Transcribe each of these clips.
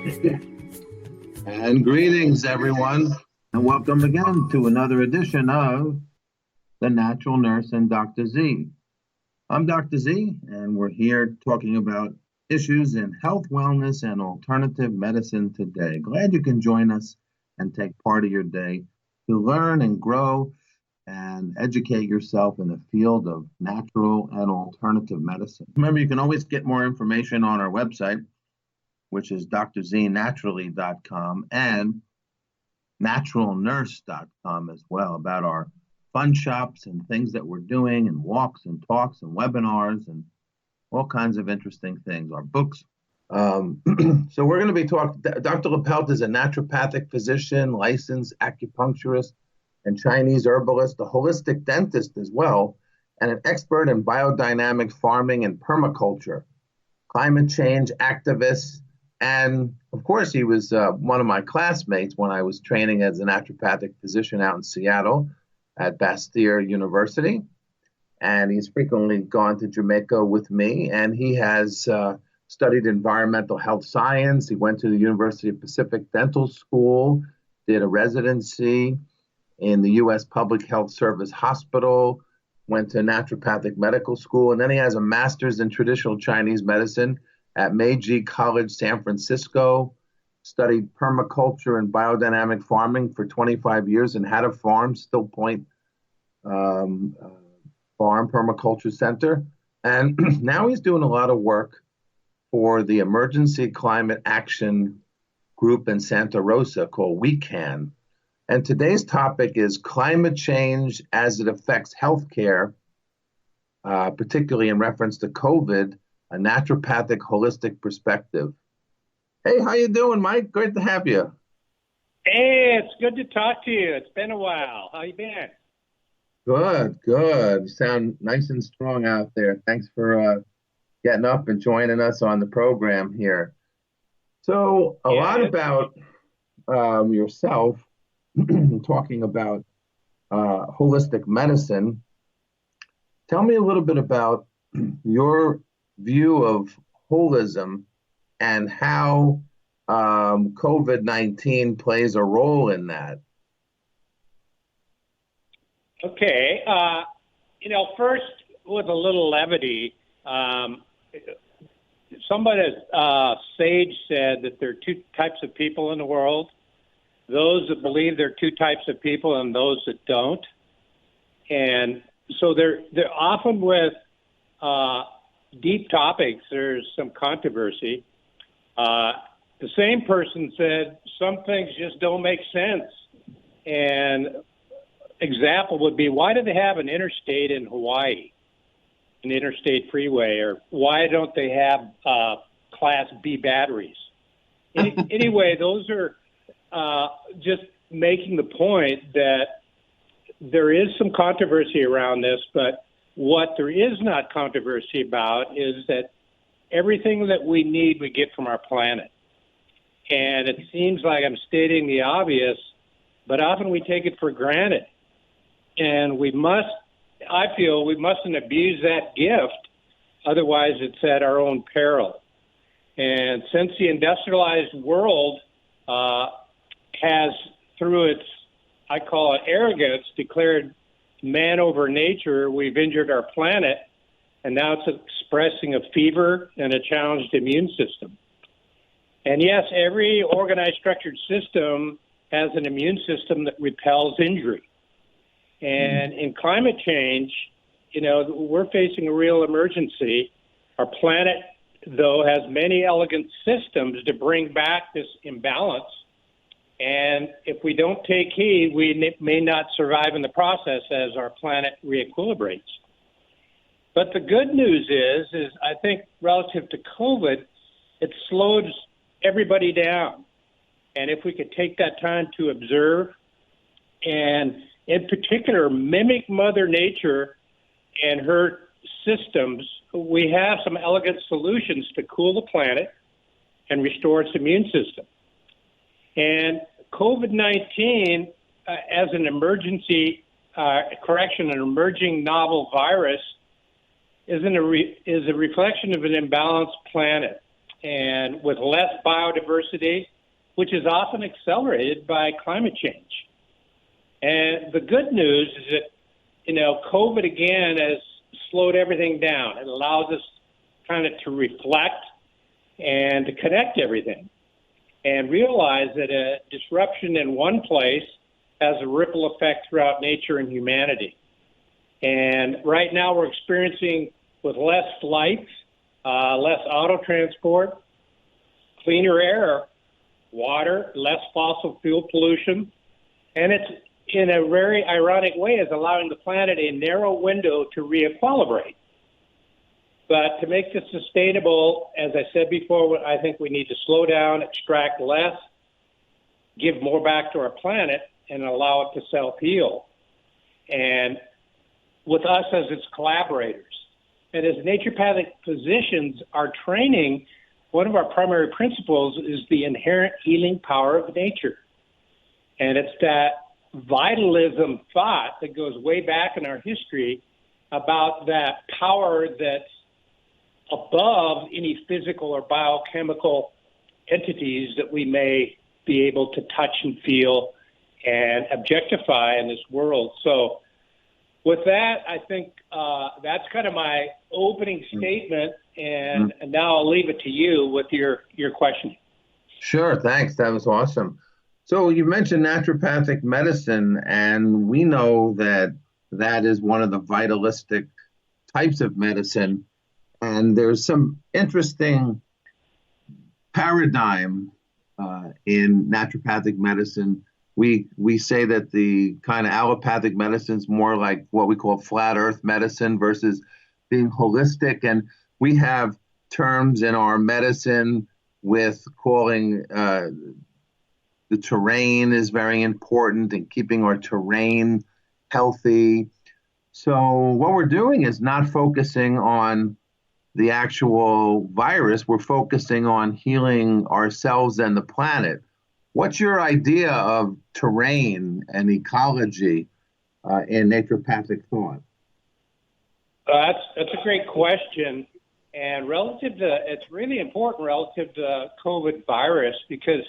And greetings, everyone, and welcome again to another edition of The Natural Nurse and Dr. Z. I'm Dr. Z, and we're here talking about issues in health, wellness, and alternative medicine today. Glad you can join us and take part of your day to learn and grow and educate yourself in the field of natural and alternative medicine. Remember, you can always get more information on our website, which is drznaturally.com and naturalnurse.com as well, about our fun shops and things that we're doing, and walks and talks and webinars and all kinds of interesting things, our books. So we're going to be talking, Dr. Lipelt is a naturopathic physician, licensed acupuncturist, and Chinese herbalist, a holistic dentist as well, and an expert in biodynamic farming and permaculture, climate change activist. And of course, he was one of my classmates when I was training as a naturopathic physician out in Seattle at Bastyr University. And he's frequently gone to Jamaica with me. And he has studied environmental health science. He went to the University of Pacific Dental School, did a residency in the U.S. Public Health Service Hospital, went to naturopathic medical school. And then he has a master's in traditional Chinese medicine at Meiji College, San Francisco, studied permaculture and biodynamic farming for 25 years and had a farm, Stillpoint Farm Permaculture Center. And now he's doing a lot of work for the Emergency Climate Action Group in Santa Rosa called We Can. And today's topic is climate change as it affects healthcare, particularly in reference to COVID, a naturopathic holistic perspective. Hey, how you doing, Mike? Great to have you. Hey, it's good to talk to you. It's been a while. How you been? Good, good. You sound nice and strong out there. Thanks for getting up and joining us on the program here. So a lot about yourself, talking about holistic medicine. Tell me a little bit about your view of holism and how COVID-19 plays a role in that. Okay. First, with a little levity, somebody, sage said that there are two types of people in the world, those that believe there are two types of people and those that don't. And so they're often with deep topics, there's some controversy. The same person said some things just don't make sense. And example would be, why do they have an interstate in Hawaii, an interstate freeway, or why don't they have Class B batteries? Anyway, those are just making the point that there is some controversy around this, but what there is not controversy about is that everything that we need, we get from our planet. And it seems like I'm stating the obvious, but often we take it for granted. And I feel we mustn't abuse that gift, otherwise it's at our own peril. And since the industrialized world has, through its, I call it arrogance, declared man over nature, we've injured our planet, and now it's expressing a fever and a challenged immune system. And yes, every organized, structured system has an immune system that repels injury. And in climate change, we're facing a real emergency. Our planet, though, has many elegant systems to bring back this imbalance. And if we don't take heed, we may not survive in the process as our planet reequilibrates. But the good news is I think relative to COVID, it slowed everybody down. And if we could take that time to observe and in particular mimic Mother Nature and her systems, we have some elegant solutions to cool the planet and restore its immune system. And COVID-19, as an emergency an emerging novel virus, is a reflection of an imbalanced planet. and with less biodiversity, which is often accelerated by climate change. And the good news is that, COVID again has slowed everything down. It allows us kind of to reflect and to connect everything and realize that a disruption in one place has a ripple effect throughout nature and humanity. And right now we're experiencing with less flights, less auto transport, cleaner air, water, less fossil fuel pollution. And it's in a very ironic way is allowing the planet a narrow window to re-equilibrate. But to make this sustainable, as I said before, I think we need to slow down, extract less, give more back to our planet, and allow it to self-heal. And with us as its collaborators. And as naturopathic physicians, our training, one of our primary principles is the inherent healing power of nature. And it's that vitalism thought that goes way back in our history about that power that's above any physical or biochemical entities that we may be able to touch and feel and objectify in this world. So with that, I think that's kind of my opening statement, and now I'll leave it to you with your question. Sure, thanks. That was awesome. So you mentioned naturopathic medicine, and we know that that is one of the vitalistic types of medicine. And there's some interesting paradigm in naturopathic medicine. We say that the kind of allopathic medicine is more like what we call flat earth medicine versus being holistic. And we have terms in our medicine with calling the terrain is very important and keeping our terrain healthy. So what we're doing is not focusing on the actual virus. We're focusing on healing ourselves and the planet. What's your idea of terrain and ecology in naturopathic thought? That's a great question. And it's really important relative to COVID virus, because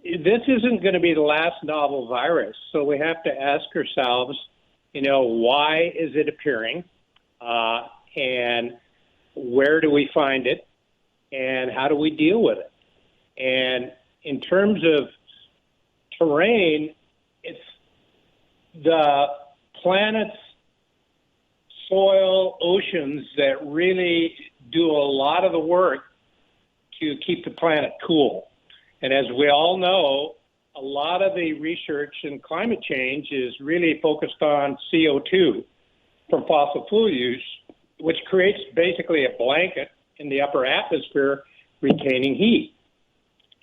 this isn't going to be the last novel virus. So we have to ask ourselves, why is it appearing? And where do we find it? And how do we deal with it? And in terms of terrain, it's the planet's soil, oceans that really do a lot of the work to keep the planet cool. And as we all know, a lot of the research in climate change is really focused on CO2 from fossil fuel use, which creates basically a blanket in the upper atmosphere retaining heat,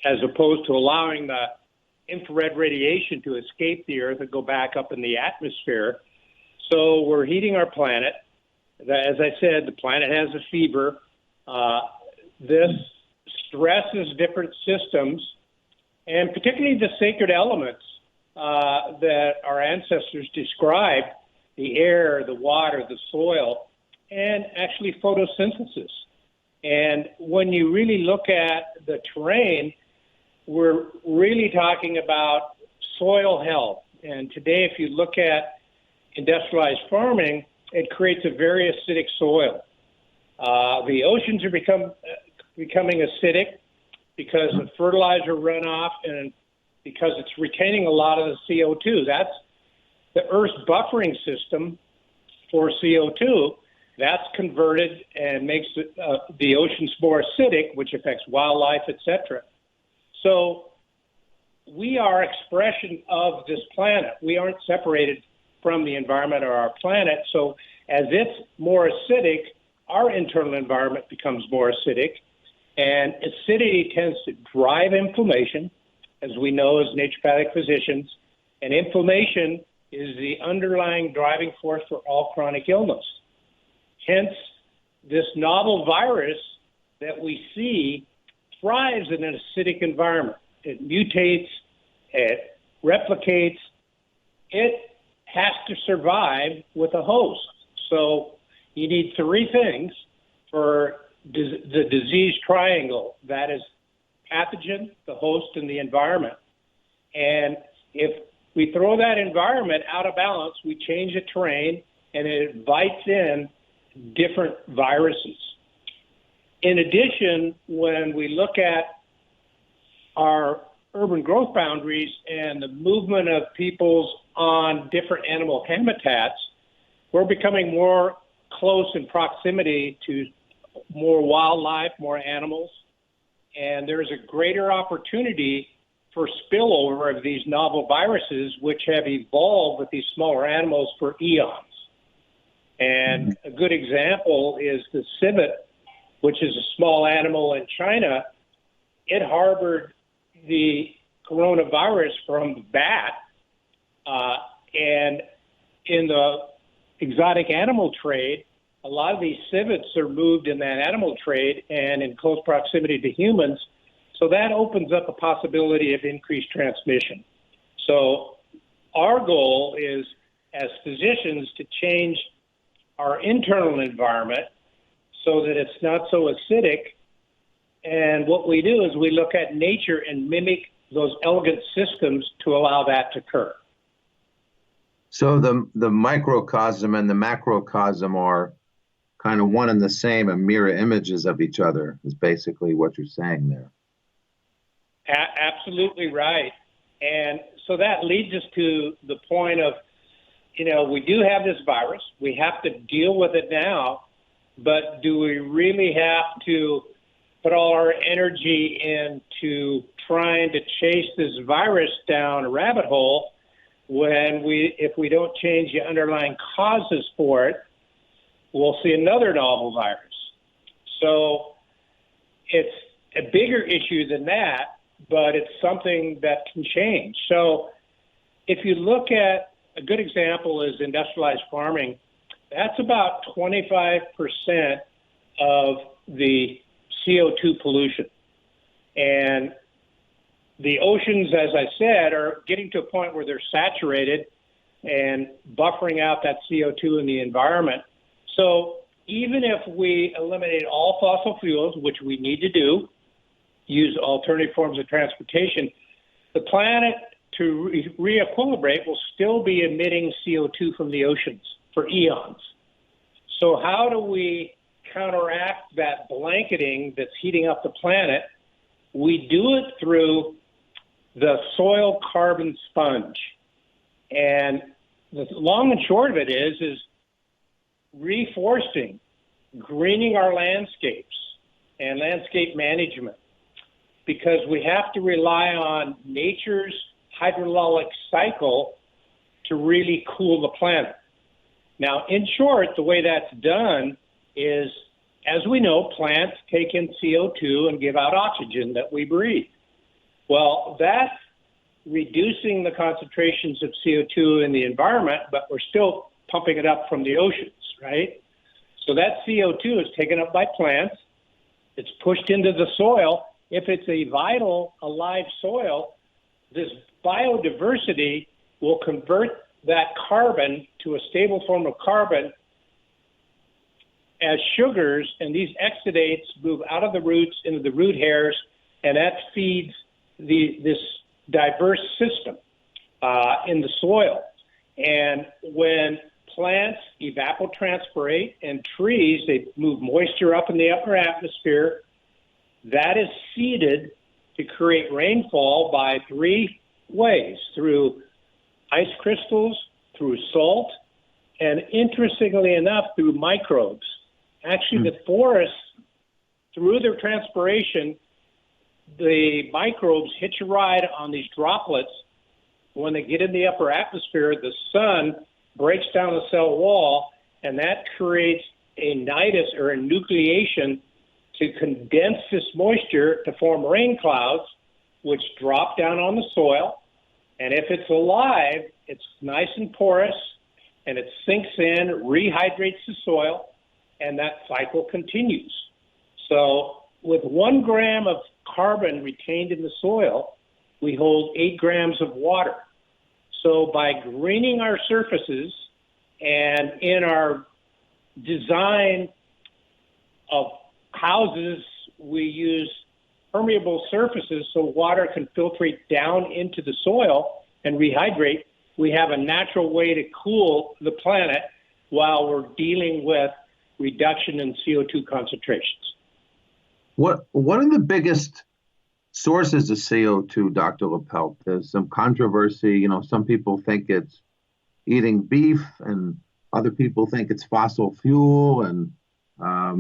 as opposed to allowing the infrared radiation to escape the Earth and go back up in the atmosphere. So we're heating our planet. As I said, the planet has a fever. This stresses different systems, and particularly the sacred elements that our ancestors described, the air, the water, the soil, and actually photosynthesis. And when you really look at the terrain, we're really talking about soil health. And today, if you look at industrialized farming, it creates a very acidic soil. The oceans are becoming acidic because of fertilizer runoff and because it's retaining a lot of the CO2. That's the Earth's buffering system for CO2. That's converted and makes the oceans more acidic, which affects wildlife, etc. So we are expression of this planet. We aren't separated from the environment or our planet. So as it's more acidic, our internal environment becomes more acidic. And acidity tends to drive inflammation, as we know as naturopathic physicians. And inflammation is the underlying driving force for all chronic illness. Hence, this novel virus that we see thrives in an acidic environment. It mutates, it replicates, it has to survive with a host. So you need three things for the disease triangle. That is pathogen, the host, and the environment. And if we throw that environment out of balance, we change the terrain, and it invites in different viruses. In addition, when we look at our urban growth boundaries and the movement of peoples on different animal habitats, we're becoming more close in proximity to more wildlife, more animals, and there's a greater opportunity for spillover of these novel viruses, which have evolved with these smaller animals for eons. And a good example is the civet, which is a small animal in China. It harbored the coronavirus from the bat, and in the exotic animal trade, a lot of these civets are moved in that animal trade and in close proximity to humans. So that opens up a possibility of increased transmission. So our goal is, as physicians, to change our internal environment so that it's not so acidic. And what we do is we look at nature and mimic those elegant systems to allow that to occur. So the microcosm and the macrocosm are kind of one and the same, and mirror images of each other is basically what you're saying there. Absolutely right. And so that leads us to the point of, we do have this virus. We have to deal with it now, but do we really have to put all our energy into trying to chase this virus down a rabbit hole when if we don't change the underlying causes for it, we'll see another novel virus. So it's a bigger issue than that, but it's something that can change. So if you look at a good example is industrialized farming, that's about 25% of the CO2 pollution. And the oceans, as I said, are getting to a point where they're saturated and buffering out that CO2 in the environment. So even if we eliminate all fossil fuels, which we need to do, use alternative forms of transportation, the planet, to re-equilibrate, will still be emitting CO2 from the oceans for eons. So how do we counteract that blanketing that's heating up the planet? We do it through the soil carbon sponge. And the long and short of it is reforesting, greening our landscapes, and landscape management, because we have to rely on nature's hydrologic cycle to really cool the planet. Now, in short, the way that's done is, as we know, plants take in CO2 and give out oxygen that we breathe. Well, that's reducing the concentrations of CO2 in the environment, but we're still pumping it up from the oceans, right? So that CO2 is taken up by plants. It's pushed into the soil. If it's a vital, alive soil, this biodiversity will convert that carbon to a stable form of carbon as sugars, and these exudates move out of the roots into the root hairs, and that feeds this diverse system in the soil. And when plants evapotranspirate and trees, they move moisture up in the upper atmosphere, that is seeded to create rainfall by three ways: through ice crystals, through salt, and interestingly enough, through microbes. Actually, the forests, through their transpiration, the microbes hitch a ride on these droplets. When they get in the upper atmosphere, the sun breaks down the cell wall, and that creates a nidus, or a nucleation, to condense this moisture to form rain clouds, which drop down on the soil. And if it's alive, it's nice and porous, and it sinks in, rehydrates the soil, and that cycle continues. So with 1 gram of carbon retained in the soil, we hold 8 grams of water. So by greening our surfaces and in our design of houses, we use permeable surfaces so water can filtrate down into the soil and rehydrate. We have a natural way to cool the planet while we're dealing with reduction in CO2 concentrations. What are the biggest sources of CO2, Dr. Lipelt? There's some controversy. You know, some people think it's eating beef, and other people think it's fossil fuel, and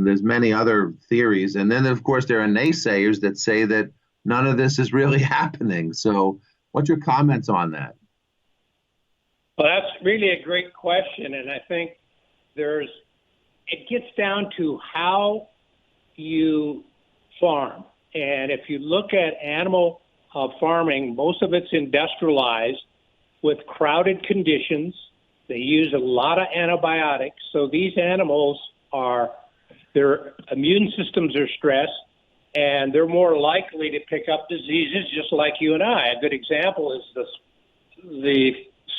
there's many other theories. And then, of course, there are naysayers that say that none of this is really happening. So what's your comments on that? Well, that's really a great question, and I think it gets down to how you farm. And if you look at animal farming, most of it's industrialized with crowded conditions. They use a lot of antibiotics. So these animals their immune systems are stressed, and they're more likely to pick up diseases just like you and I. A good example is the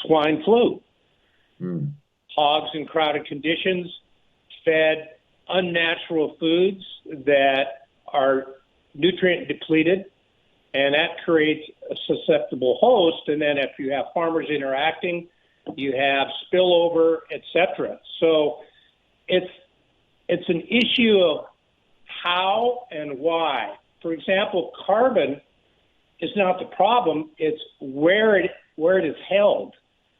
swine flu. Hogs in crowded conditions, fed unnatural foods that are nutrient depleted, and that creates a susceptible host. And then if you have farmers interacting, you have spillover, etc. So it's an issue of how and why. For example, carbon is not the problem; it's where it is held.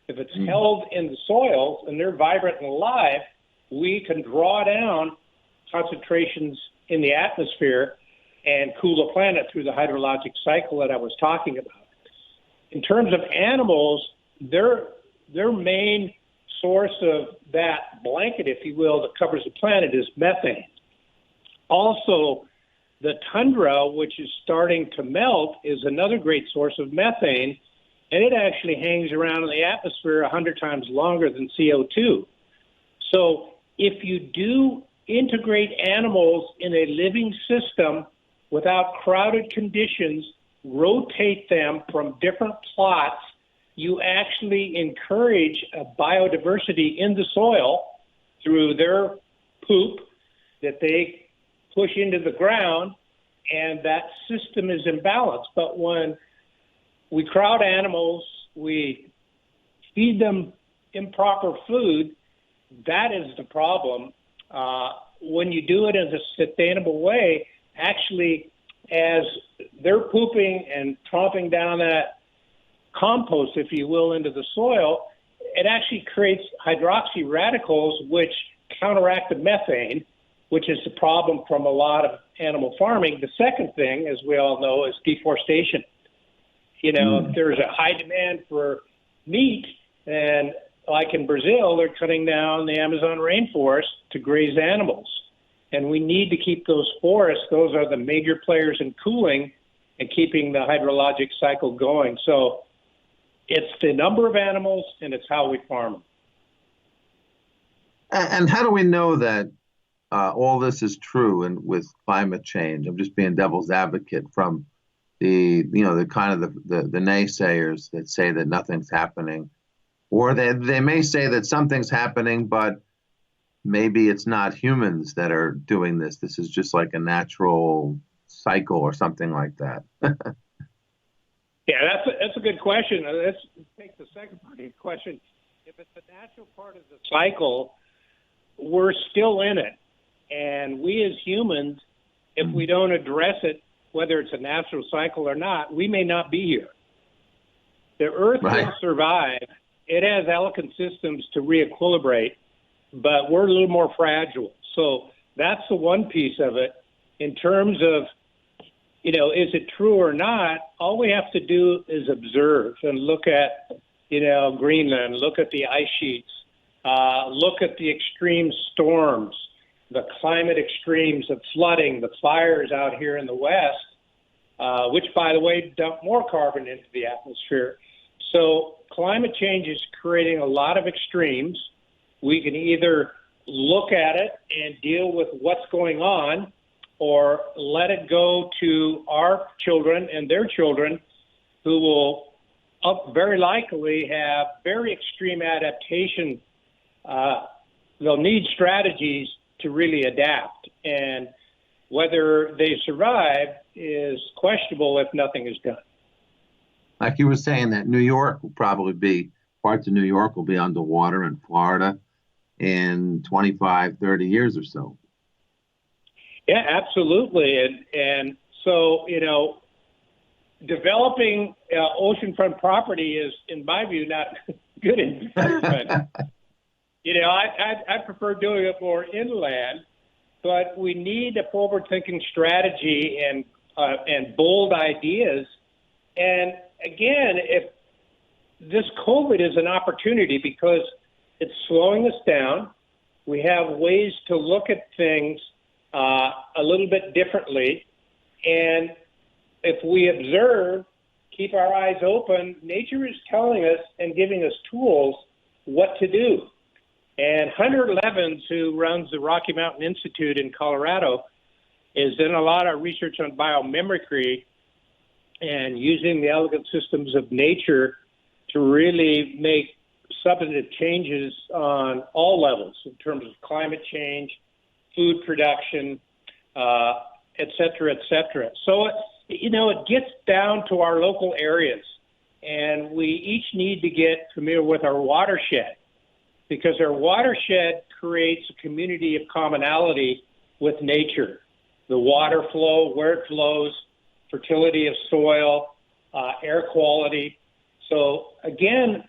If it's held in the soils and they're vibrant and alive, we can draw down concentrations in the atmosphere and cool the planet through the hydrologic cycle that I was talking about. In terms of animals, their main source of that blanket, if you will, that covers the planet is methane. Also, the tundra, which is starting to melt, is another great source of methane, and it actually hangs around in the atmosphere 100 times longer than CO2. So if you do integrate animals in a living system without crowded conditions, rotate them from different plots, you actually encourage a biodiversity in the soil through their poop that they push into the ground, and that system is imbalanced. But when we crowd animals, we feed them improper food, that is the problem. When you do it in a sustainable way, actually, as they're pooping and tromping down that compost, if you will, into the soil, it actually creates hydroxy radicals, which counteract the methane, which is the problem from a lot of animal farming. The second thing, as we all know, is deforestation. You know, if there's a high demand for meat, and like in Brazil, they're cutting down the Amazon rainforest to graze animals. And we need to keep those forests. Those are the major players in cooling and keeping the hydrologic cycle going. So it's the number of animals, and it's how we farm them. And how do we know that all this is true and with climate change? I'm just being devil's advocate from the naysayers that say that nothing's happening, or they may say that something's happening, but maybe it's not humans that are doing this. This is just like a natural cycle or something like that. Yeah, that's a good question. Let's take the second part of your question. If it's a natural part of the cycle, we're still in it. And we as humans, if we don't address it, whether it's a natural cycle or not, we may not be here. The Earth will survive. It has elegant systems to re-equilibrate, but we're a little more fragile. So that's the one piece of it. In terms of, is it true or not, all we have to do is observe and look at, Greenland, look at the ice sheets, look at the extreme storms, the climate extremes of flooding, the fires out here in the West, which, by the way, dump more carbon into the atmosphere. So climate change is creating a lot of extremes. We can either look at it and deal with what's going on, or let it go to our children and their children, who will very likely have very extreme adaptation. They'll need strategies to really adapt. And whether they survive is questionable if nothing is done. Like you were saying, that New York will probably be, parts of New York will be underwater, and Florida in 25, 30 years or so. Yeah, absolutely. And so, developing oceanfront property is, in my view, not good investment. I prefer doing it more inland, but we need a forward-thinking strategy and bold ideas. And again, if this COVID is an opportunity because it's slowing us down, we have ways to look at things a little bit differently. And if we observe, keep our eyes open, nature is telling us and giving us tools what to do. And Hunter Levins, who runs the Rocky Mountain Institute in Colorado, is doing a lot of research on biomimicry and using the elegant systems of nature to really make substantive changes on all levels in terms of climate change, food production, et cetera, et cetera. So, it gets down to our local areas, and we each need to get familiar with our watershed, because our watershed creates a community of commonality with nature. The water flow, where it flows, fertility of soil, air quality. So again,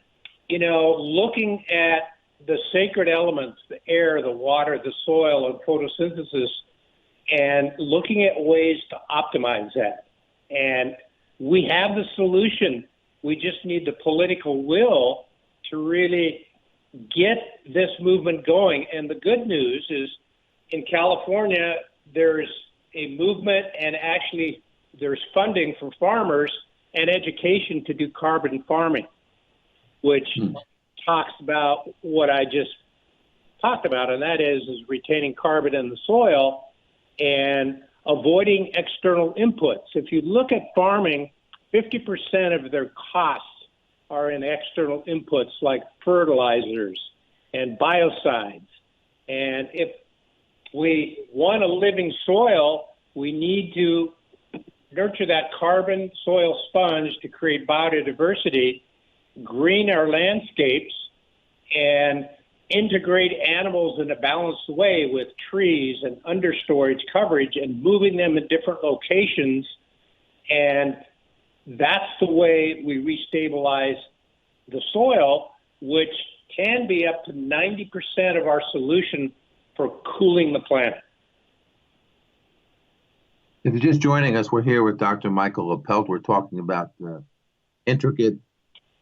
looking at the sacred elements, the air, the water, the soil, and photosynthesis, and looking at ways to optimize that. And we have the solution. We just need the political will to really get this movement going. And the good news is in California, there's a movement, and actually there's funding for farmers and education to do carbon farming, which talks about what I just talked about, and that is retaining carbon in the soil and avoiding external inputs. If you look at farming, 50% of their costs are in external inputs like fertilizers and biocides. And if we want a living soil, we need to nurture that carbon soil sponge to create biodiversity, green our landscapes, and integrate animals in a balanced way with trees and understorage coverage and moving them in different locations. And that's the way we restabilize the soil, which can be up to 90% of our solution for cooling the planet. If you're just joining us, we're here with Dr. Michael Lipelt. We're talking about the intricate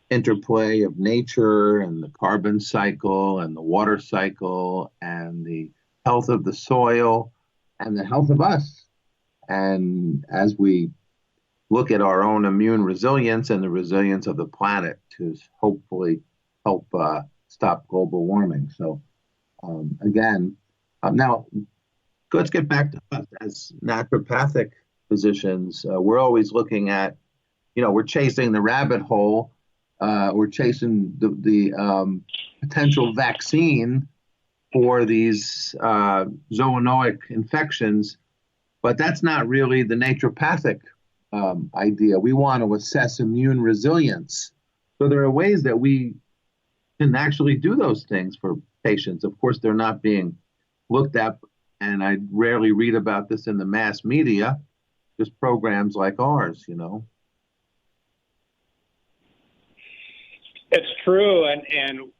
interplay of nature and the carbon cycle and the water cycle and the health of the soil and the health of us. And as we look at our own immune resilience and the resilience of the planet to hopefully help stop global warming. So now let's get back to us as naturopathic physicians. We're always looking at, we're chasing the rabbit hole. We're chasing the potential vaccine for these zoonotic infections, but that's not really the naturopathic idea. We want to assess immune resilience. So there are ways that we can actually do those things for patients. Of course, they're not being looked at, and I rarely read about this in the mass media, just programs like ours, It's true, and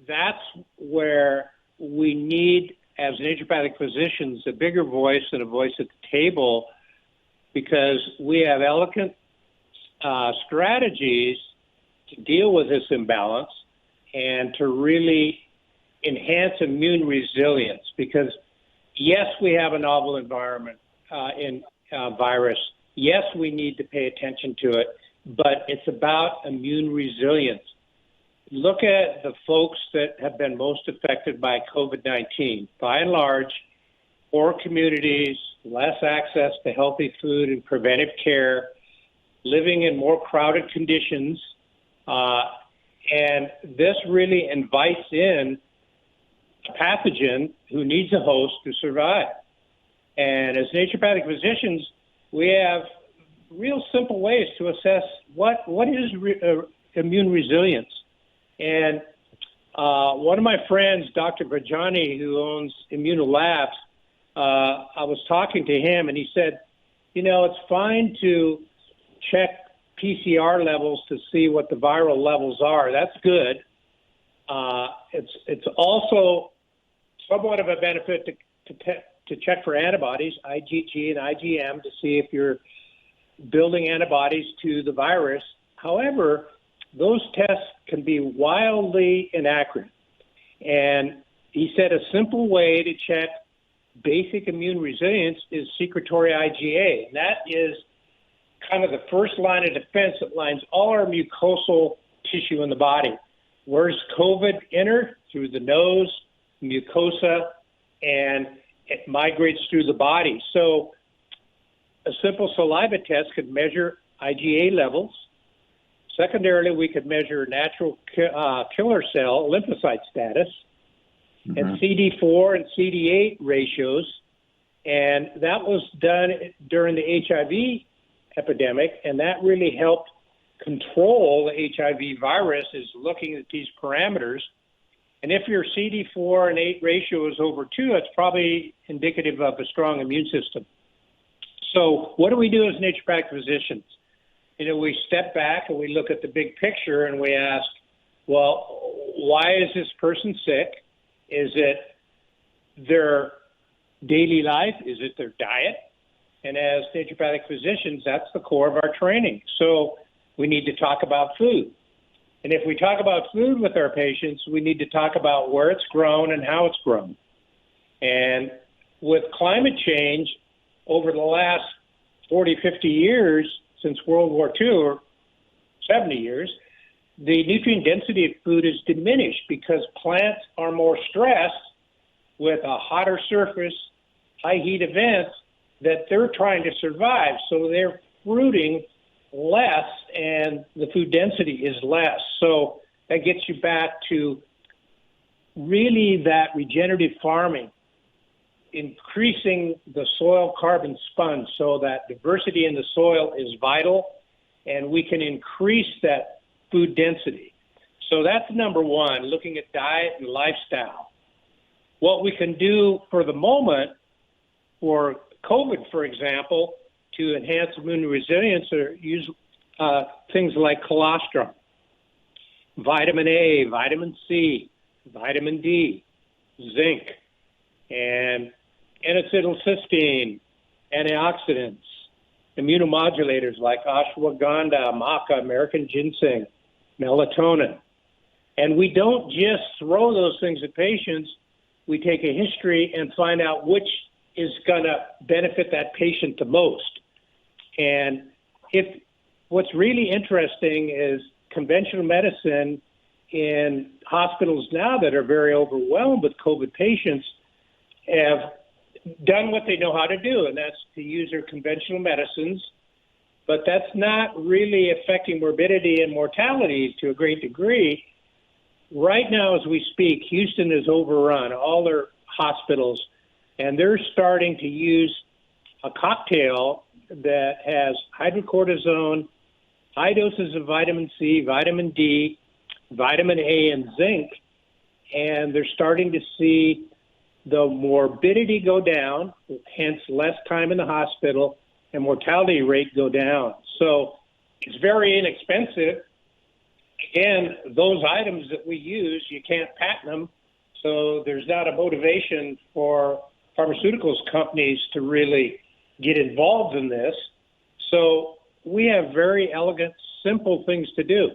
that's where we need, as naturopathic physicians, a bigger voice and a voice at the table, because we have elegant strategies to deal with this imbalance and to really enhance immune resilience. Because yes, we have a novel environment in virus. Yes, we need to pay attention to it, but it's about immune resilience. Look at the folks that have been most affected by COVID-19. By and large, poor communities, less access to healthy food and preventive care, living in more crowded conditions, and this really invites in a pathogen who needs a host to survive. And as naturopathic physicians, we have real simple ways to assess what is immune resilience. And one of my friends, Dr. Bajani, who owns Immunolabs, I was talking to him, and he said, it's fine to check PCR levels to see what the viral levels are. That's good. It's also somewhat of a benefit to check for antibodies, IgG and IgM, to see if you're building antibodies to the virus. However, those tests can be wildly inaccurate. And he said a simple way to check basic immune resilience is secretory IgA. And that is kind of the first line of defense that lines all our mucosal tissue in the body. Where does COVID enter? Through the nose, mucosa, and it migrates through the body. So a simple saliva test could measure IgA levels. Secondarily, we could measure natural killer cell lymphocyte status and CD4 and CD8 ratios. And that was done during the HIV epidemic, and that really helped control the HIV virus, is looking at these parameters. And if your CD4 and 8 ratio is over 2, it's probably indicative of a strong immune system. So what do we do as naturopathic physicians? We step back and we look at the big picture and we ask, well, why is this person sick? Is it their daily life? Is it their diet? And as naturopathic physicians, that's the core of our training. So we need to talk about food. And if we talk about food with our patients, we need to talk about where it's grown and how it's grown. And with climate change, over the last 40, 50 years, since World War II, or 70 years, the nutrient density of food is diminished because plants are more stressed with a hotter surface, high heat events that they're trying to survive. So they're fruiting less and the food density is less. So that gets you back to really that regenerative farming, increasing the soil carbon sponge so that diversity in the soil is vital and we can increase that food density. So that's number one, looking at diet and lifestyle. What we can do for the moment for COVID, for example, to enhance immune resilience are use things like colostrum, vitamin A, vitamin C, vitamin D, zinc, and N-acetylcysteine, antioxidants, immunomodulators like ashwagandha, maca, American ginseng, melatonin. And we don't just throw those things at patients. We take a history and find out which is going to benefit that patient the most. And if what's really interesting is conventional medicine in hospitals now that are very overwhelmed with COVID patients have done what they know how to do, and that's to use their conventional medicines. But that's not really affecting morbidity and mortality to a great degree. Right now, as we speak, Houston is overrun, all their hospitals, and they're starting to use a cocktail that has hydrocortisone, high doses of vitamin C, vitamin D, vitamin A, and zinc, and they're starting to see the morbidity go down, hence less time in the hospital, and mortality rate go down. So it's very inexpensive. Again, those items that we use, you can't patent them, so there's not a motivation for pharmaceuticals companies to really get involved in this. So we have very elegant, simple things to do.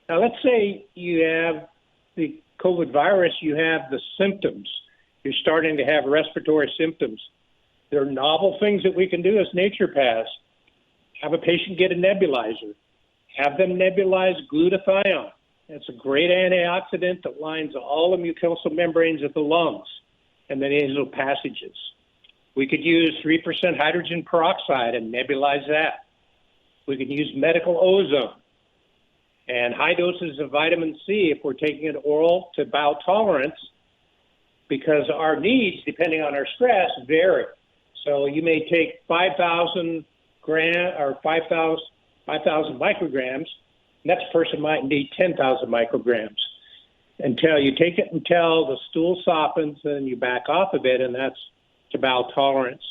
Now, let's say you have the COVID virus, you have the symptoms. You're starting to have respiratory symptoms. There are novel things that we can do as naturopaths. Have a patient get a nebulizer. Have them nebulize glutathione. It's a great antioxidant that lines all the mucosal membranes of the lungs and the nasal passages. We could use 3% hydrogen peroxide and nebulize that. We could use medical ozone and high doses of vitamin C if we're taking it oral to bowel tolerance, because our needs, depending on our stress, vary. So you may take 5,000 or 5,000 micrograms. Next person might need 10,000 micrograms until you take it until the stool softens, and you back off of it, and that's to bowel tolerance.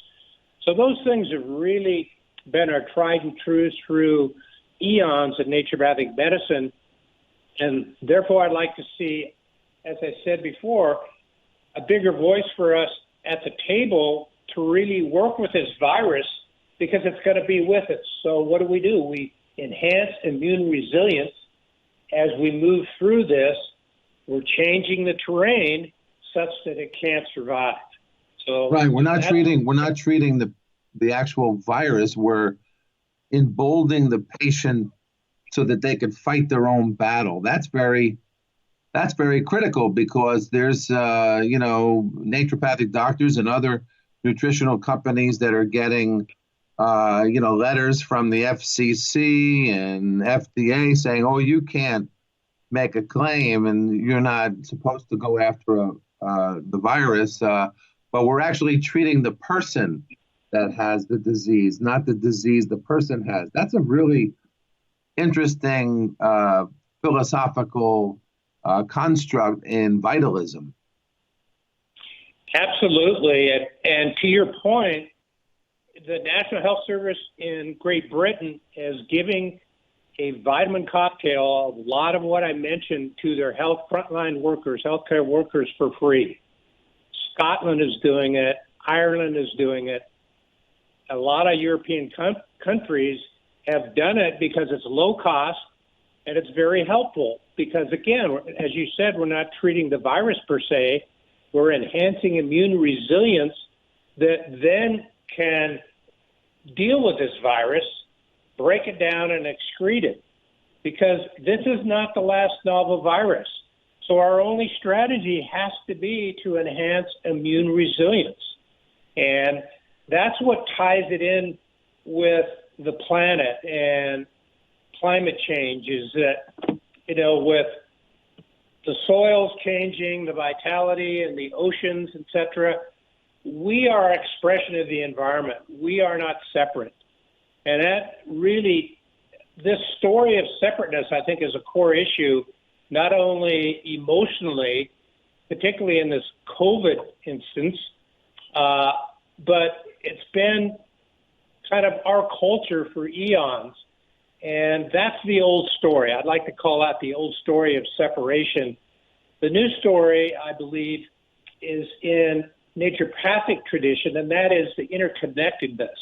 So those things have really been our tried and true through eons in naturopathic medicine. And therefore, I'd like to see, as I said before, a bigger voice for us at the table to really work with this virus, because it's going to be with us. So what do? We enhance immune resilience as we move through this. We're changing the terrain such that it can't survive. So right, we're not treating the actual virus. We're emboldening the patient so that they can fight their own battle. That's very critical, because there's naturopathic doctors and other nutritional companies that are getting letters from the FCC and FDA saying, oh, you can't make a claim and you're not supposed to go after the virus, but we're actually treating the person that has the disease, not the disease the person has. That's a really interesting philosophical construct in vitalism. Absolutely. And to your point, the National Health Service in Great Britain is giving a vitamin cocktail, a lot of what I mentioned, to their frontline workers, healthcare workers, for free. Scotland is doing it. Ireland is doing it. A lot of European countries have done it because it's low cost and it's very helpful. Because, again, as you said, we're not treating the virus per se. We're enhancing immune resilience that then can deal with this virus, break it down, and excrete it. Because this is not the last novel virus. So our only strategy has to be to enhance immune resilience. And that's what ties it in with the planet and climate change, is that, with the soils changing, the vitality and the oceans, etc., we are an expression of the environment. We are not separate. And that really, this story of separateness, I think, is a core issue, not only emotionally, particularly in this COVID instance, but it's been kind of our culture for eons. And that's the old story. I'd like to call that the old story of separation. The new story, I believe, is in naturopathic tradition, and that is the interconnectedness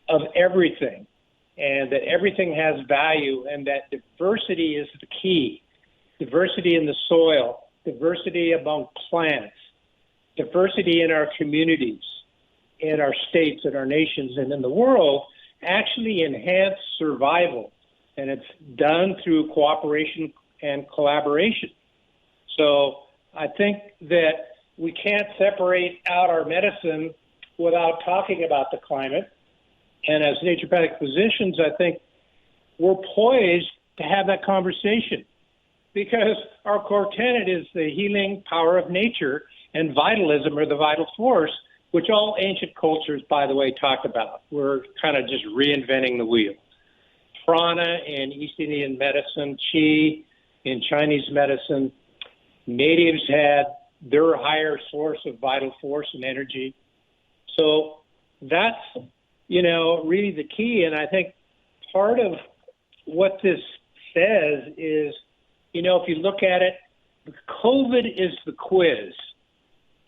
of everything, and that everything has value, and that diversity is the key. Diversity in the soil, diversity among plants, diversity in our communities, in our states, in our nations, and in the world actually enhance survival. And it's done through cooperation and collaboration. So I think that we can't separate out our medicine without talking about the climate. And as naturopathic physicians, I think we're poised to have that conversation, because our core tenet is the healing power of nature and vitalism, or the vital force, which all ancient cultures, by the way, talked about. We're kind of just reinventing the wheel. Prana in East Indian medicine, Qi in Chinese medicine. Natives had their higher source of vital force and energy. So that's, really the key. And I think part of what this says is, if you look at it, COVID is the quiz,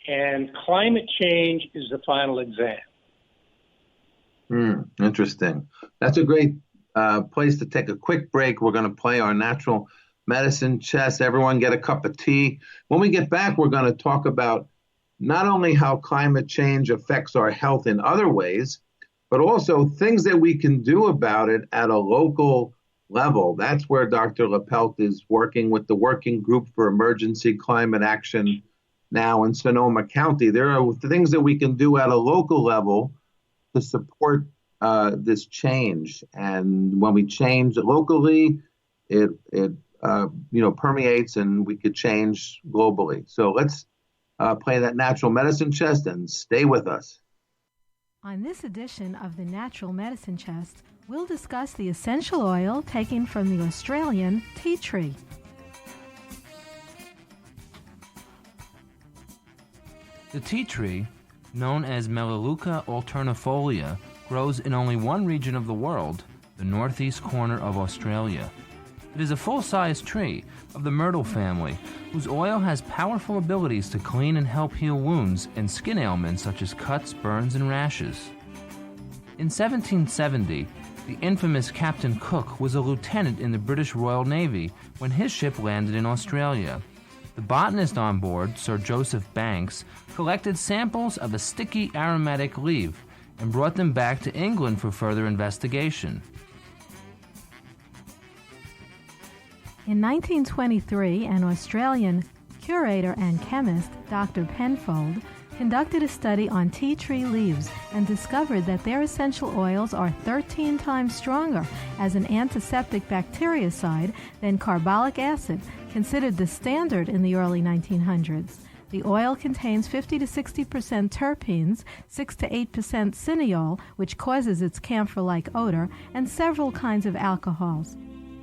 and climate change is the final exam. Interesting. That's a great place to take a quick break. We're going to play our natural medicine chess. Everyone get a cup of tea. When we get back, we're going to talk about not only how climate change affects our health in other ways, but also things that we can do about it at a local level. That's where Dr. Lipelt is working with the Working Group for Emergency Climate Action now in Sonoma County. There are things that we can do at a local level to support this change. And when we change locally, it permeates, and we could change globally. So let's play that natural medicine chest and stay with us. On this edition of the Natural Medicine Chest, we'll discuss the essential oil taken from the Australian tea tree. The tea tree, known as Melaleuca alternifolia, grows in only one region of the world, the northeast corner of Australia. It is a full-size tree of the myrtle family, whose oil has powerful abilities to clean and help heal wounds and skin ailments such as cuts, burns, and rashes. In 1770, the infamous Captain Cook was a lieutenant in the British Royal Navy when his ship landed in Australia. The botanist on board, Sir Joseph Banks, collected samples of a sticky aromatic leaf and brought them back to England for further investigation. In 1923, an Australian curator and chemist, Dr. Penfold, conducted a study on tea tree leaves and discovered that their essential oils are 13 times stronger as an antiseptic bactericide than carbolic acid, considered the standard in the early 1900s. The oil contains 50 to 60% terpenes, 6 to 8% cineol, which causes its camphor-like odor, and several kinds of alcohols.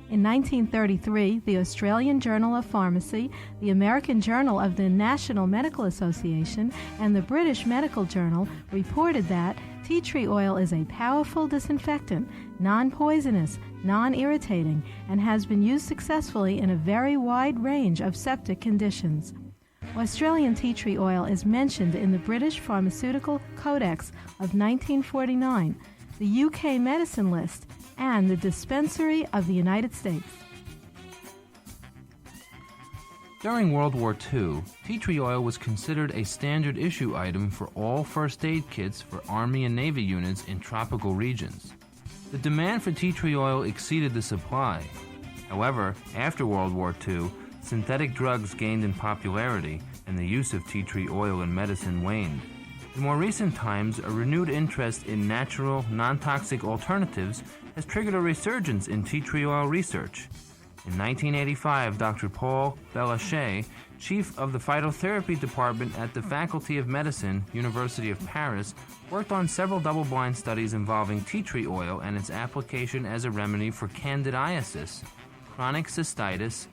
In 1933, the Australian Journal of Pharmacy, the American Journal of the National Medical Association, and the British Medical Journal reported that tea tree oil is a powerful disinfectant, non-poisonous, non-irritating, and has been used successfully in a very wide range of septic conditions. Australian tea tree oil is mentioned in the British Pharmaceutical Codex of 1949, the UK Medicine List, and the Dispensary of the United States. During World War II, tea tree oil was considered a standard issue item for all first aid kits for Army and Navy units in tropical regions. The demand for tea tree oil exceeded the supply. However, after World War II, synthetic drugs gained in popularity and the use of tea tree oil in medicine waned. In more recent times, a renewed interest in natural, non-toxic alternatives has triggered a resurgence in tea tree oil research. In 1985, Dr. Paul Belachet, chief of the phytotherapy department at the Faculty of Medicine, University of Paris, worked on several double-blind studies involving tea tree oil and its application as a remedy for candidiasis, chronic cystitis,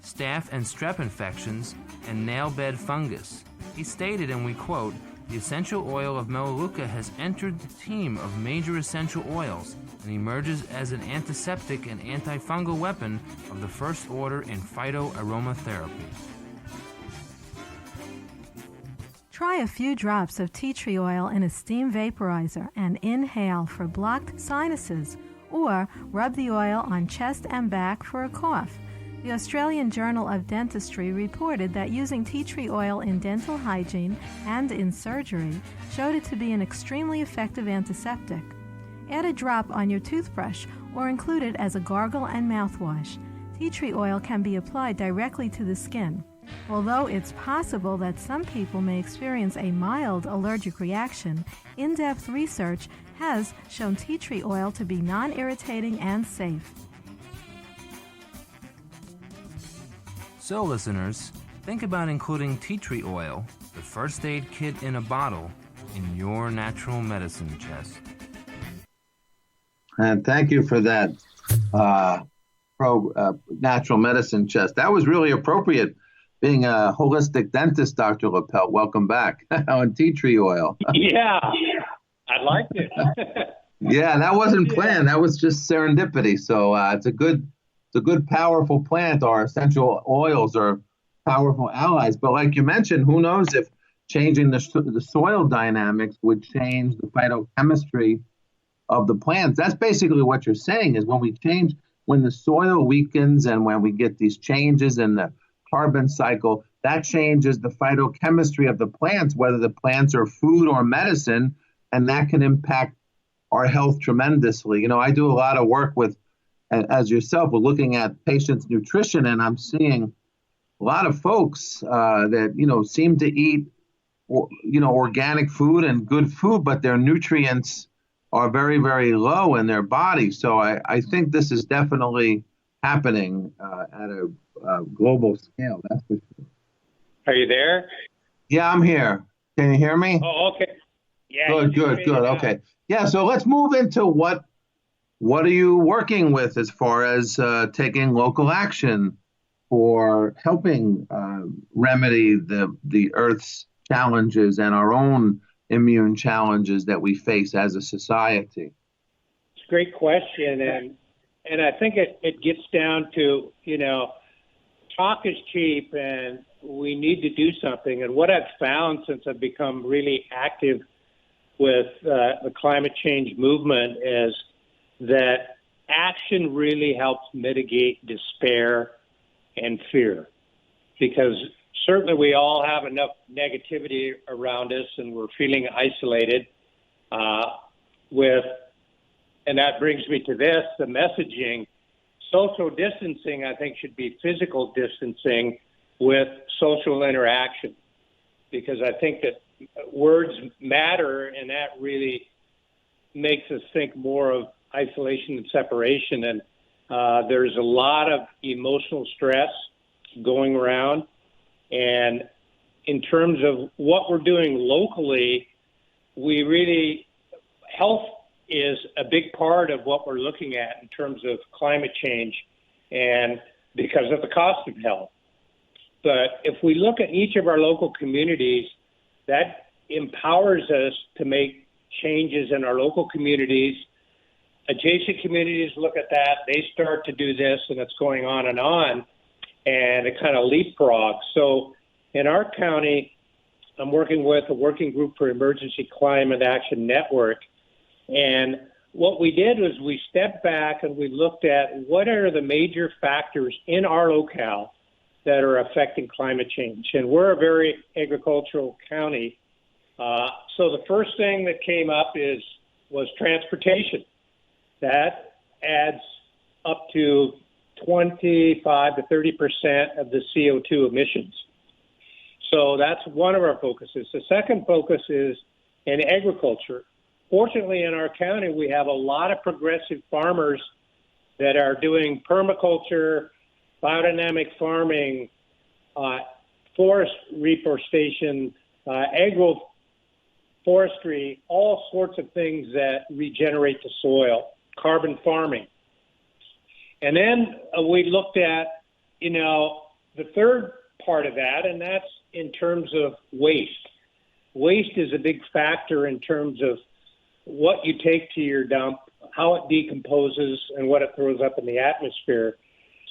staph and strep infections, and nail bed fungus. He stated, and we quote, "The essential oil of Melaleuca has entered the team of major essential oils and emerges as an antiseptic and antifungal weapon of the first order in phytoaromatherapy." Try a few drops of tea tree oil in a steam vaporizer and inhale for blocked sinuses, or rub the oil on chest and back for a cough. The Australian Journal of Dentistry reported that using tea tree oil in dental hygiene and in surgery showed it to be an extremely effective antiseptic. Add a drop on your toothbrush or include it as a gargle and mouthwash. Tea tree oil can be applied directly to the skin. Although it's possible that some people may experience a mild allergic reaction, in-depth research has shown tea tree oil to be non-irritating and safe. So, listeners, think about including tea tree oil, the first aid kit in a bottle, in your natural medicine chest. And thank you for that natural medicine chest. That was really appropriate, being a holistic dentist, Dr. Lipelt. Welcome back on tea tree oil. Yeah, I liked it. Yeah, that wasn't planned. That was just serendipity. So it's a good, powerful plant. Our essential oils are powerful allies. But like you mentioned, who knows if changing the soil dynamics would change the phytochemistry of the plants. That's basically what you're saying, is when the soil weakens and when we get these changes in the carbon cycle, that changes the phytochemistry of the plants, whether the plants are food or medicine, and that can impact our health tremendously. You know, I do a lot of work with, as yourself, with looking at patients' nutrition, and I'm seeing a lot of folks that, seem to eat, organic food and good food, but their nutrients are very, very low in their body. So I think this is definitely happening at a global scale. That's for sure. Are you there? Yeah, I'm here. Can you hear me? Oh, okay. Yeah, Good, you good, made good. it up. Okay. Yeah, so let's move into what are you working with as far as taking local action for helping remedy the Earth's challenges and our own immune challenges that we face as a society? It's a great question, and I think it gets down to, talk is cheap, and we need to do something. And what I've found since I've become really active with the climate change movement is that action really helps mitigate despair and fear, because certainly we all have enough negativity around us and we're feeling isolated and that brings me to this, the messaging. Social distancing, I think, should be physical distancing with social interaction, because I think that words matter, and that really makes us think more of isolation and separation. And there's a lot of emotional stress going around. And in terms of what we're doing locally, health is a big part of what we're looking at in terms of climate change, and because of the cost of health. But if we look at each of our local communities, that empowers us to make changes in our local communities. Adjacent communities look at that, they start to do this, and it's going on, and it kind of leapfrogs. So in our county, I'm working with a working group for Emergency Climate Action Network. And what we did was we stepped back and we looked at what are the major factors in our locale that are affecting climate change. And we're a very agricultural county. So the first thing that came up was transportation. That adds up to 25 to 30% of the CO2 emissions. So that's one of our focuses. The second focus is in agriculture. Fortunately, in our county, we have a lot of progressive farmers that are doing permaculture, biodynamic farming, forest reforestation, agroforestry, all sorts of things that regenerate the soil, carbon farming. And then we looked at, the third part of that, and that's in terms of waste. Waste is a big factor in terms of what you take to your dump, how it decomposes, and what it throws up in the atmosphere.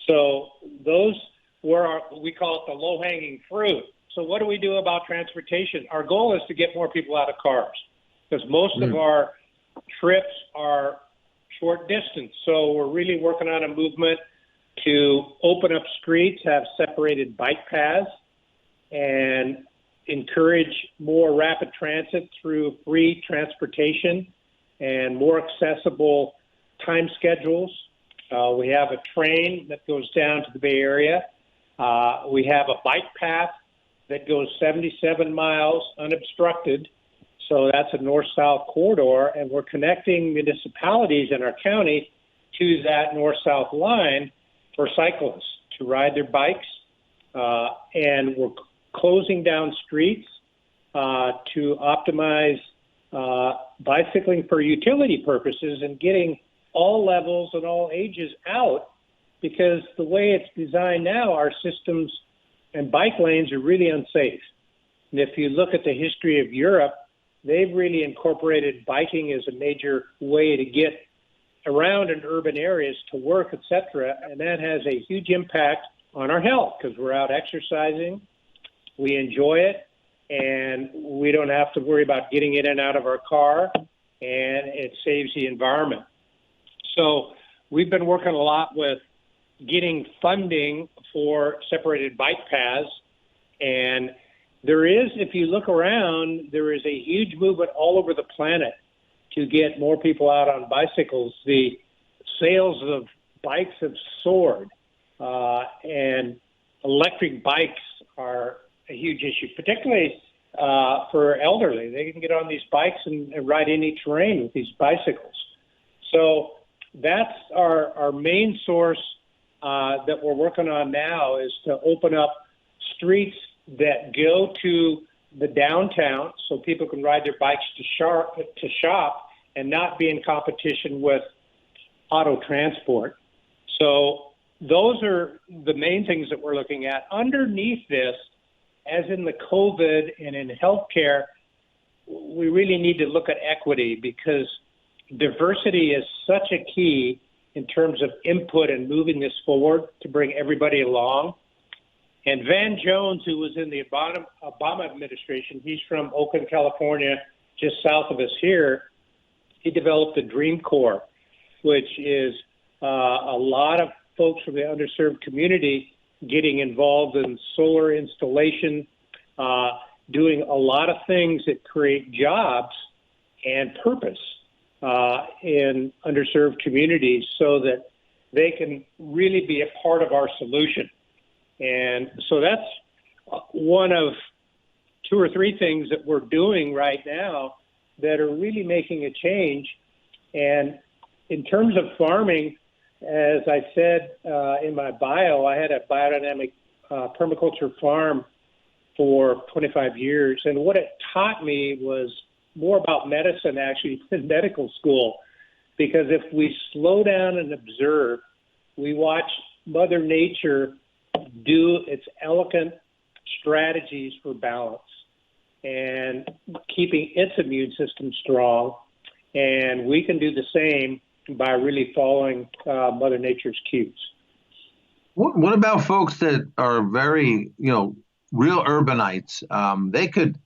So those we call it the low-hanging fruit. So what do we do about transportation? Our goal is to get more people out of cars, because most of our trips are short distance. So we're really working on a movement to open up streets, have separated bike paths, and encourage more rapid transit through free transportation and more accessible time schedules. We have a train that goes down to the Bay Area. We have a bike path that goes 77 miles unobstructed. So that's a north-south corridor, and we're connecting municipalities in our county to that north-south line for cyclists to ride their bikes. And we're closing down streets to optimize bicycling for utility purposes and getting all levels and all ages out, because the way it's designed now, our systems and bike lanes are really unsafe. And if you look at the history of Europe, they've really incorporated biking as a major way to get around in urban areas to work, etc. And that has a huge impact on our health, because we're out exercising, we enjoy it, and we don't have to worry about getting in and out of our car, and it saves the environment. So we've been working a lot with getting funding for separated bike paths. And there is, if you look around, there is a huge movement all over the planet to get more people out on bicycles. The sales of bikes have soared, and electric bikes are a huge issue, particularly for elderly. They can get on these bikes and ride any terrain with these bicycles. So that's our main source that we're working on now, is to open up streets that go to the downtown so people can ride their bikes to shop and not be in competition with auto transport. So those are the main things that we're looking at. Underneath this, as in the COVID and in healthcare, we really need to look at equity, because diversity is such a key in terms of input and moving this forward to bring everybody along. And Van Jones, who was in the Obama administration, he's from Oakland, California, just south of us here. He developed the Dream Corps, which is a lot of folks from the underserved community getting involved in solar installation, doing a lot of things that create jobs and purpose in underserved communities so that they can really be a part of our solution. And so that's one of 2 or 3 things that we're doing right now that are really making a change. And in terms of farming, as I said in my bio, I had a biodynamic permaculture farm for 25 years. And what it taught me was more about medicine, actually, than medical school. Because if we slow down and observe, we watch Mother Nature do its elegant strategies for balance and keeping its immune system strong. And we can do the same by really following Mother Nature's cues. What about folks that are very, real urbanites? They could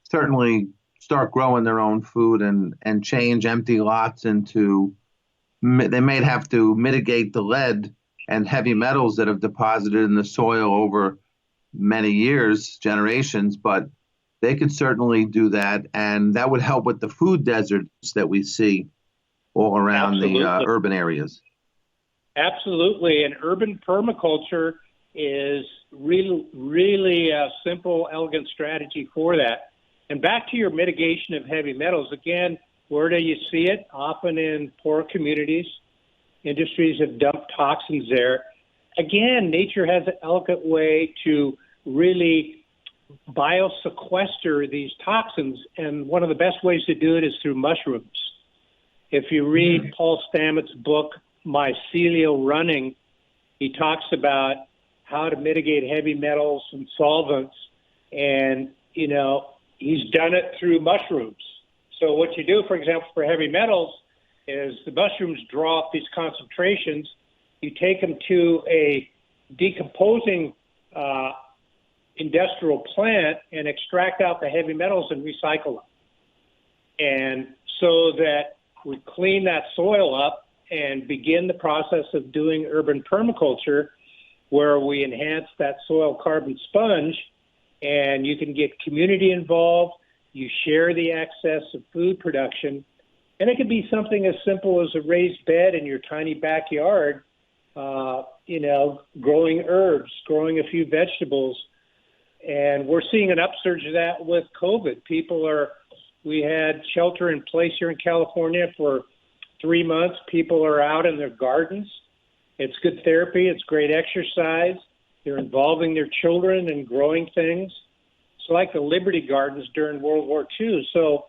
certainly start growing their own food and change empty lots into, they may have to mitigate the lead and heavy metals that have deposited in the soil over many years, generations, but they could certainly do that, and that would help with the food deserts that we see all around Absolutely. the urban areas. Absolutely, and urban permaculture is really a simple, elegant strategy for that. And back to your mitigation of heavy metals, again, where do you see it? Often in poor communities. Industries have dumped toxins there. Again, nature has an elegant way to really biosequester these toxins, and one of the best ways to do it is through mushrooms. If you read Paul Stamets' book, Mycelial Running, he talks about how to mitigate heavy metals and solvents, and, he's done it through mushrooms. So what you do, for example, for heavy metals is the mushrooms draw up these concentrations. You take them to a decomposing industrial plant and extract out the heavy metals and recycle them. And so that we clean that soil up and begin the process of doing urban permaculture, where we enhance that soil carbon sponge, and you can get community involved. You share the access of food production, and it could be something as simple as a raised bed in your tiny backyard, growing herbs, growing a few vegetables. And we're seeing an upsurge of that with COVID. We had shelter in place here in California for 3 months. People are out in their gardens. It's good therapy. It's great exercise. They're involving their children and growing things. It's like the Liberty Gardens during World War II. So,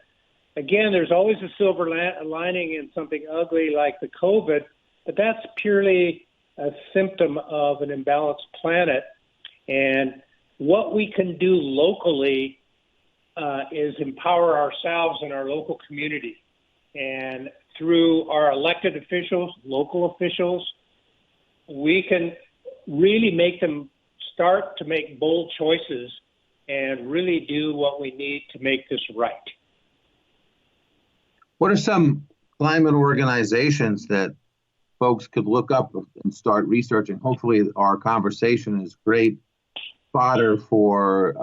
again, there's always a silver lining in something ugly like the COVID, but that's purely a symptom of an imbalanced planet. And what we can do locally is empower ourselves and our local community. And through our elected officials, local officials, we can really make them start to make bold choices and really do what we need to make this right. What are some climate organizations that folks could look up and start researching? Hopefully our conversation is great fodder for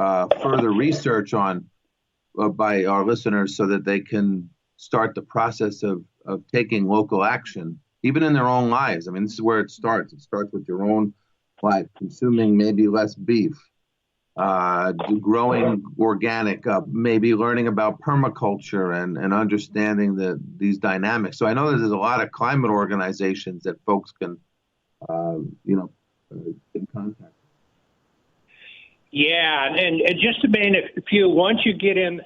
further research on by our listeners so that they can start the process of taking local action, even in their own lives. I mean, this is where it starts. It starts with your own life, consuming maybe less beef, growing organic, maybe learning about permaculture and understanding these dynamics. So I know that there's a lot of climate organizations that folks can, can contact. Yeah, and just to name a few, once you get in,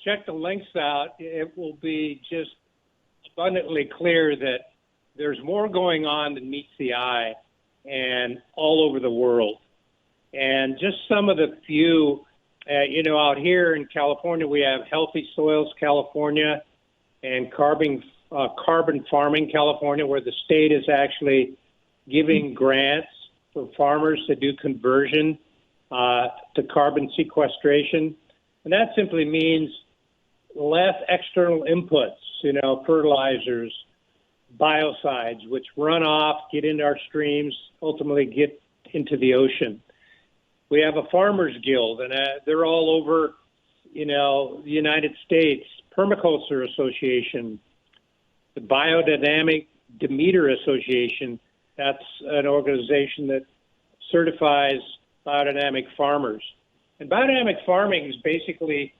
check the links out, it will be just abundantly clear that there's more going on than meets the eye and all over the world. And just some of the few, out here in California, we have Healthy Soils California and Carbon Farming California, where the state is actually giving grants for farmers to do conversion to carbon sequestration. And that simply means less external inputs, fertilizers, biocides, which run off, get into our streams, ultimately get into the ocean. We have a farmers guild, and they're all over, the United States. Permaculture Association, the Biodynamic Demeter Association. That's an organization that certifies biodynamic farmers. And biodynamic farming is basically,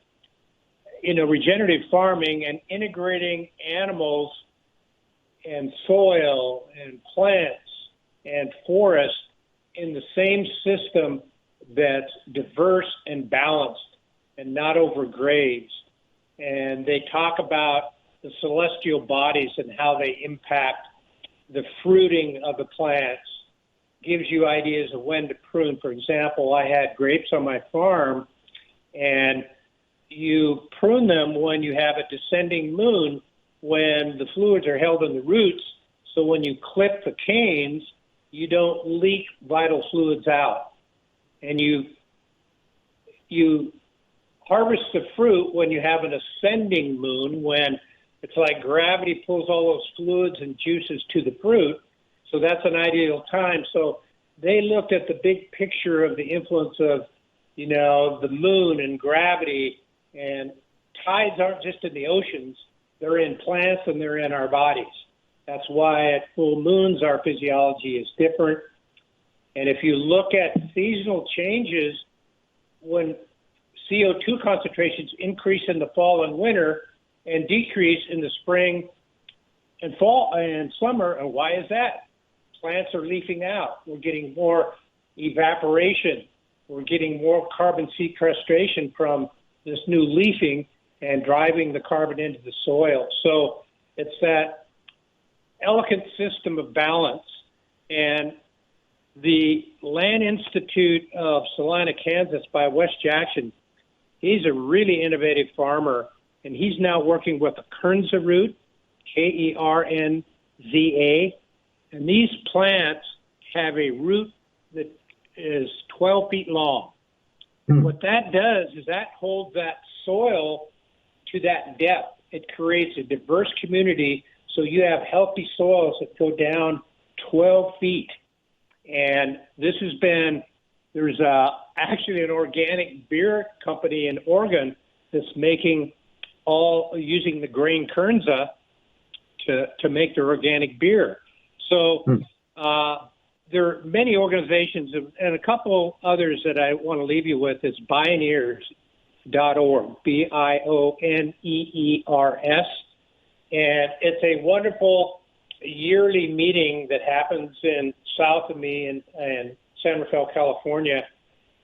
regenerative farming and integrating animals and soil and plants and forests in the same system that's diverse and balanced and not overgrazed. And they talk about the celestial bodies and how they impact the fruiting of the plants, gives you ideas of when to prune. For example, I had grapes on my farm, and you prune them when you have a descending moon, when the fluids are held in the roots. So when you clip the canes, you don't leak vital fluids out. And you harvest the fruit when you have an ascending moon, when it's like gravity pulls all those fluids and juices to the fruit. So that's an ideal time. So they looked at the big picture of the influence of, the moon and gravity, and tides aren't just in the oceans. They're in plants and they're in our bodies. That's why at full moons, our physiology is different. And if you look at seasonal changes, when CO2 concentrations increase in the fall and winter and decrease in the spring and fall and summer, and why is that? Plants are leafing out. We're getting more evaporation. We're getting more carbon sequestration from this new leafing and driving the carbon into the soil. So it's that elegant system of balance. And the Land Institute of Salina, Kansas, by Wes Jackson, he's a really innovative farmer, and he's now working with a Kernza root, Kernza, and these plants have a root that is 12 feet long. What that does is that holds that soil to that depth. It creates a diverse community, so you have healthy soils that go down 12 feet. And this has been, there's actually an organic beer company in Oregon that's making using the grain Kernza to make their organic beer. So there are many organizations, and a couple others that I want to leave you with is Bioneers.org, Bioneers. And it's a wonderful yearly meeting that happens south of me in San Rafael, California,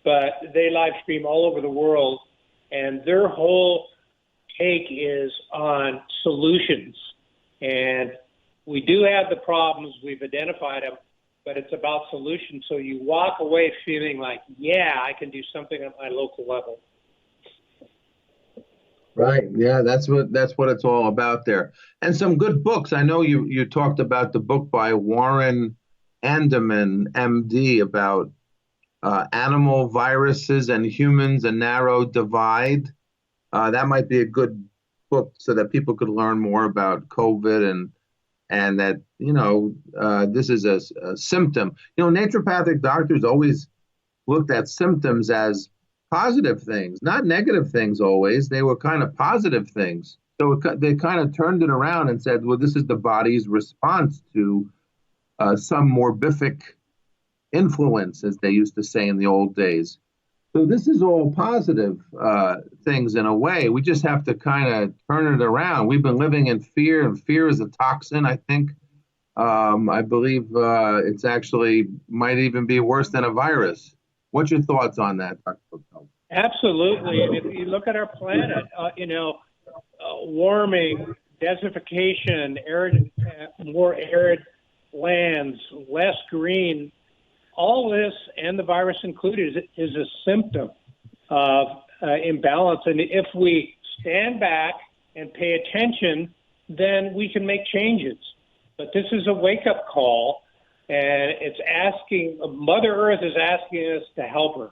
but they live stream all over the world, and their whole take is on solutions. And we do have the problems, we've identified them, but it's about solutions. So you walk away feeling like, yeah, I can do something at my local level. Right. Yeah, that's what it's all about there. And some good books. I know you talked about the book by Warren Andaman, MD, about animal viruses and humans, a narrow divide. That might be a good book so that people could learn more about COVID and that, this is a symptom. Naturopathic doctors always looked at symptoms as positive things, not negative things always. They were kind of positive things. So they kind of turned it around and said, well, this is the body's response to some morbific influence, as they used to say in the old days. So this is all positive things in a way. We just have to kind of turn it around. We've been living in fear, and fear is a toxin, I think. I believe it's actually might even be worse than a virus. What's your thoughts on that, Dr. Lipelt? Absolutely. And if you look at our planet, warming, desertification, more arid lands, less green, all this, and the virus included, is a symptom of imbalance. And if we stand back and pay attention, then we can make changes. But this is a wake-up call, and it's asking, Mother Earth is asking us to help her.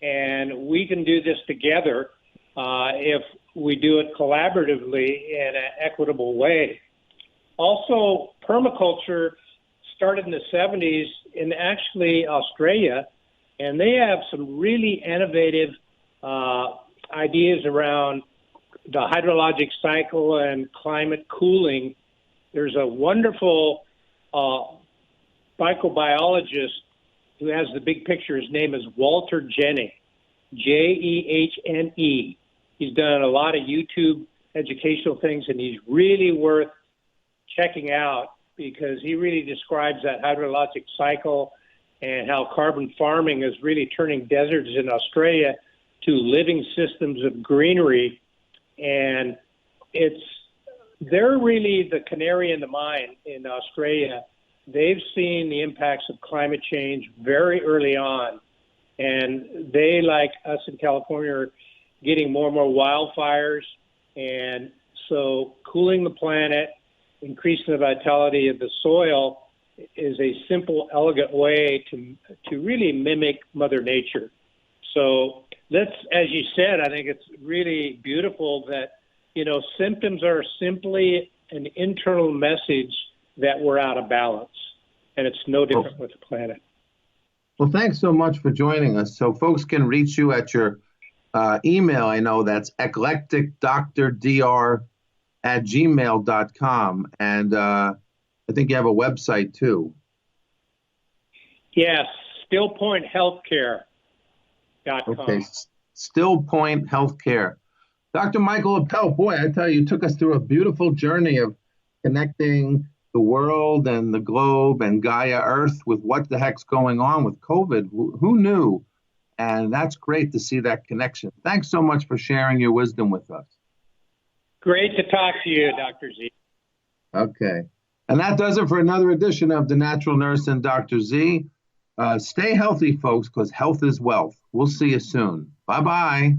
And we can do this together if we do it collaboratively in an equitable way. Also, permaculture started in the 70s in actually Australia, and they have some really innovative ideas around the hydrologic cycle and climate cooling. There's a wonderful microbiologist who has the big picture. His name is Walter Jehne, Jehne. He's done a lot of YouTube educational things, and he's really worth checking out because he really describes that hydrologic cycle and how carbon farming is really turning deserts in Australia to living systems of greenery. And they're really the canary in the mine in Australia. They've seen the impacts of climate change very early on. And they, like us in California, are getting more and more wildfires. And so cooling the planet, increasing the vitality of the soil is a simple, elegant way to really mimic Mother Nature. So that's, as you said, I think it's really beautiful that, symptoms are simply an internal message that we're out of balance. And it's no different with the planet. Well, thanks so much for joining us. So folks can reach you at your email. I know that's eclecticdrdr@gmail.com. And I think you have a website too. Yes, stillpointhealthcare.com. Okay, Stillpoint Healthcare. Dr. Michael Lipelt, boy, I tell you, you took us through a beautiful journey of connecting the world and the globe and Gaia Earth with what the heck's going on with COVID. Who knew? And that's great to see that connection. Thanks so much for sharing your wisdom with us. Great to talk to you, Dr. Z. Okay. And that does it for another edition of The Natural Nurse and Dr. Z. Stay healthy, folks, because health is wealth. We'll see you soon. Bye-bye.